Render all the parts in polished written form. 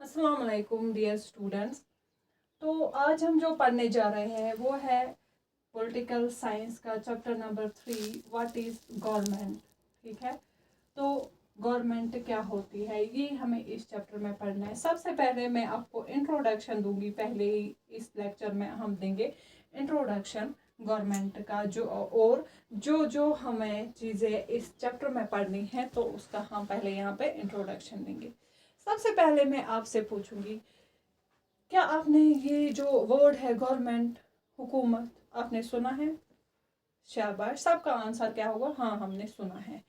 अस्सलाम वालेकुम dear students. तो आज हम जो पढ़ने जा रहे हैं वो है पॉलिटिकल साइंस का chapter number 3, what is government. ठीक है, तो गवर्नमेंट क्या होती है ये हमें इस चैप्टर में पढ़ना है। सबसे पहले मैं आपको इंट्रोडक्शन दूंगी। पहले ही इस लेक्चर में हम देंगे इंट्रोडक्शन गवर्नमेंट का, जो हमें चीज़ें इस चैप्टर में पढ़नी है तो उसका हम पहले यहाँ पे इंट्रोडक्शन देंगे। सबसे पहले मैं आपसे पूछूंगी, क्या आपने ये जो वर्ड है गवर्नमेंट, हुकूमत, आपने सुना है? शाबाश, सबका आंसर क्या होगा? हाँ, हमने सुना है।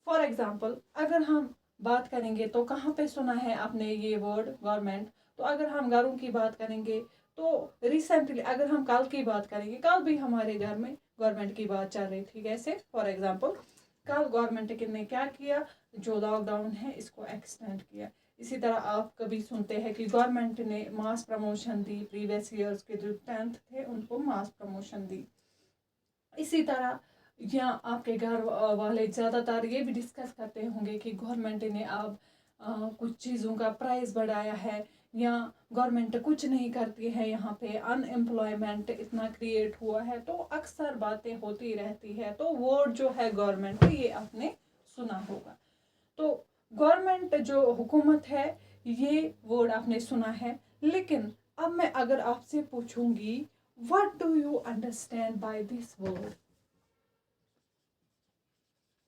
फॉर एग्जाम्पल अगर हम बात करेंगे तो कहाँ पे सुना है आपने ये वर्ड गवर्नमेंट? तो अगर हम घरों की बात करेंगे तो रिसेंटली, अगर हम कल की बात करेंगे, कल भी हमारे घर में गवर्नमेंट की बात चल रही थी। कैसे? फॉर एग्जाम्पल कल गवर्नमेंट ने क्या किया, जो लॉकडाउन है इसको एक्सटेंड किया। इसी तरह आप कभी सुनते हैं कि गवर्नमेंट ने मास प्रमोशन दी, प्रीवियस ईयर्स के जो 10th थे उनको मास प्रमोशन दी। इसी तरह या आपके घर वाले ज़्यादातर ये भी डिस्कस करते होंगे कि गवर्नमेंट ने अब कुछ चीज़ों का प्राइस बढ़ाया है, या गवर्नमेंट कुछ नहीं करती है, यहाँ पे अनएम्प्लॉयमेंट इतना क्रिएट हुआ है। तो अक्सर बातें होती रहती है। तो वर्ड जो है गवर्नमेंट, ये आपने सुना होगा। तो गवर्नमेंट जो हुकूमत है, ये वर्ड आपने सुना है। लेकिन अब मैं अगर आपसे पूछूंगी, what do you understand by this word?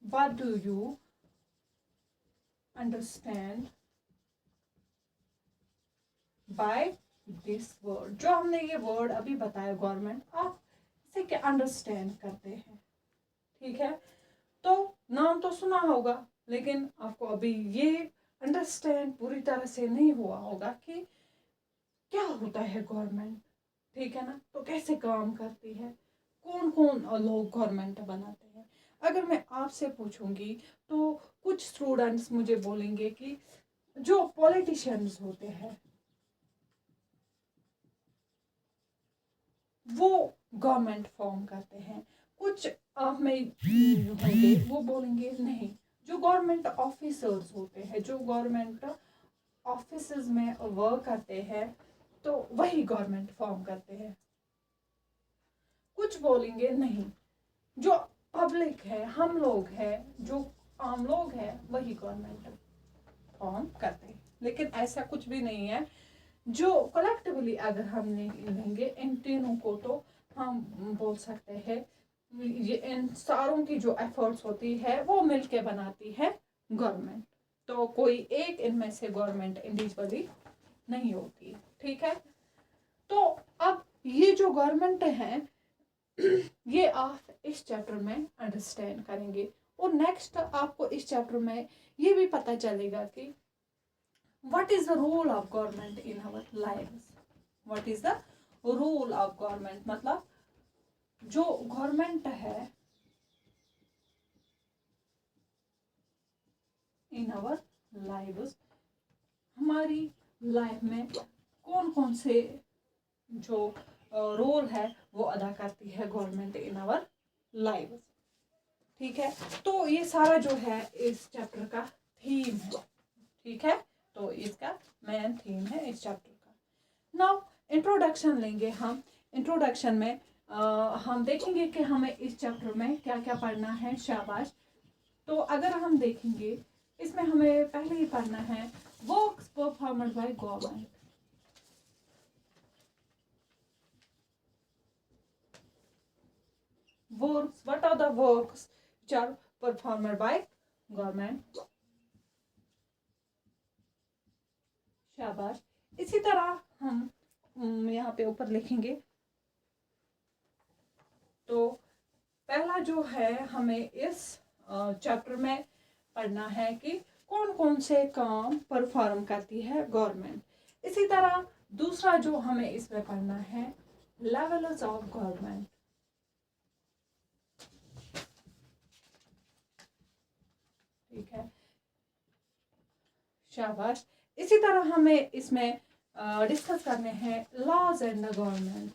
What do you understand by this word? जो हमने ये वर्ड अभी बताया गवर्नमेंट, आप इसे क्या अंडरस्टैंड करते हैं? ठीक है, तो नाम तो सुना होगा लेकिन आपको अभी ये अंडरस्टैंड पूरी तरह से नहीं हुआ होगा कि क्या होता है गवर्नमेंट। ठीक है ना? तो कैसे काम करती है, कौन कौन लोग गवर्नमेंट बनाते हैं। अगर मैं आपसे पूछूंगी तो कुछ स्टूडेंट्स मुझे बोलेंगे कि जो पॉलिटिशियंस होते हैं वो गवर्नमेंट फॉर्म करते हैं। कुछ आप में होंगे वो बोलेंगे नहीं, जो गवर्नमेंट ऑफिसर्स होते हैं, जो गवर्नमेंट ऑफिस में वर्क करते हैं, तो वही गवर्नमेंट फॉर्म करते हैं। कुछ बोलेंगे नहीं, जो पब्लिक है, हम लोग हैं, जो आम लोग हैं, वही गवर्नमेंट फॉर्म करते हैं। लेकिन ऐसा कुछ भी नहीं है। जो कलेक्टिवली अगर हम लेंगे इन तीनों को, तो हम बोल सकते हैं ये इन सारों की जो एफर्ट्स होती है वो मिलके बनाती है गवर्नमेंट। तो कोई एक इनमें से गवर्नमेंट इंडिविजुअली नहीं होती। ठीक है, तो अब ये जो गवर्नमेंट है ये आप इस चैप्टर में अंडरस्टैंड करेंगे। और नेक्स्ट आपको इस चैप्टर में ये भी पता चलेगा कि what is the role of government in our lives. What is the role of government, मतलब जो गवर्नमेंट है इन आवर लाइव्स, हमारी लाइफ में कौन कौन से जो रोल है वो अदा करती है गवर्नमेंट इन आवर लाइव्स। ठीक है, तो ये सारा जो है इस चैप्टर का थीम है। ठीक है, तो इसका मेन थीम है इस चैप्टर का। नाउ इंट्रोडक्शन लेंगे हम। इंट्रोडक्शन में हम देखेंगे कि हमें इस चैप्टर में क्या क्या पढ़ना है। शाबाश। तो अगर हम देखेंगे इसमें हमें पहले ही पढ़ना है works performed by government. Works, what are the works which are performed by government? शाबाश। इसी तरह हम यहाँ पे ऊपर लिखेंगे। तो पहला जो है हमें इस चैप्टर में पढ़ना है कि कौन कौन से काम परफॉर्म करती है गवर्नमेंट। इसी तरह दूसरा जो हमें इसमें पढ़ना है लेवल्स ऑफ गवर्नमेंट। ठीक है, शाबाश। इसी तरह हमें इसमें डिस्कस करने हैं लॉज एंड द गवर्नमेंट।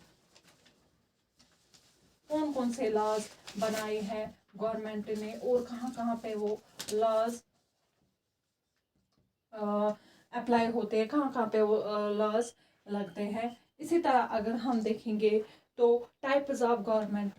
कौन कौन से लॉज बनाए हैं गवर्नमेंट ने और कहाँ कहाँ पे वो लॉज अप्लाई होते हैं, कहाँ कहाँ पे वो लॉज लगते हैं। इसी तरह अगर हम देखेंगे तो टाइप्स ऑफ गवर्नमेंट,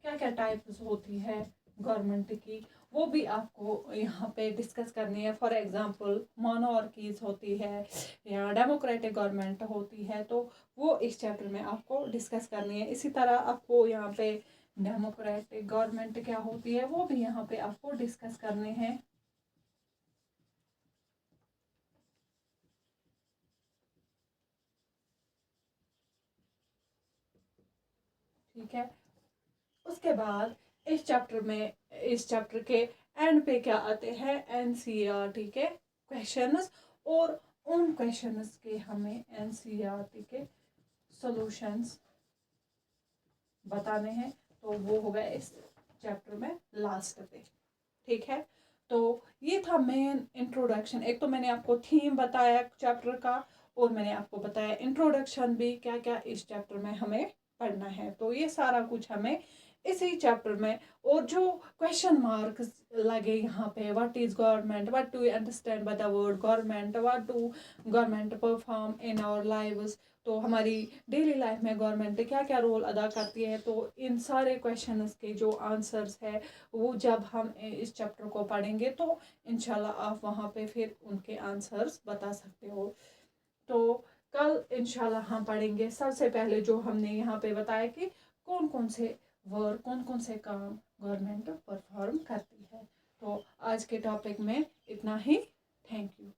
क्या क्या टाइप्स होती है गवर्नमेंट की, वो भी आपको यहाँ पे डिस्कस करनी है। फॉर एग्जांपल मोनोआर्कीज होती है या डेमोक्रेटिक गवर्नमेंट होती है, तो वो इस चैप्टर में आपको डिस्कस करनी है। इसी तरह आपको यहाँ पे डेमोक्रेटिक गवर्नमेंट क्या होती है वो भी यहाँ पे आपको डिस्कस करने हैं। ठीक है, उसके बाद इस चैप्टर के एंड पे क्या आते हैं, एनसीईआरटी के क्वेश्चंस, और उन क्वेश्चंस के हमें एनसीईआरटी के सॉल्यूशंस बताने हैं। तो वो होगा इस चैप्टर में लास्ट पे। ठीक है, तो ये था मेन इंट्रोडक्शन। एक तो मैंने आपको थीम बताया चैप्टर का, और मैंने आपको बताया इंट्रोडक्शन भी, क्या क्या इस चैप्टर में हमें पढ़ना है। तो ये सारा कुछ हमें इसी चैप्टर में, और जो क्वेश्चन मार्क्स लगे यहाँ पे, what is government, what do you understand by the word government, what do government perform in our lives, तो हमारी डेली लाइफ में गवर्नमेंट क्या क्या रोल अदा करती है। तो इन सारे क्वेश्चंस के जो आंसर्स है वो जब हम इस चैप्टर को पढ़ेंगे तो इंशाल्लाह आप वहाँ पे फिर उनके आंसर्स बता सकते हो। तो कल इंशाल्लाह हम पढ़ेंगे सबसे पहले जो हमने यहाँ पे बताया कि कौन कौन से वर्क, कौन कौन से काम गवर्नमेंट परफॉर्म करती है। तो आज के टॉपिक में इतना ही। Thank you.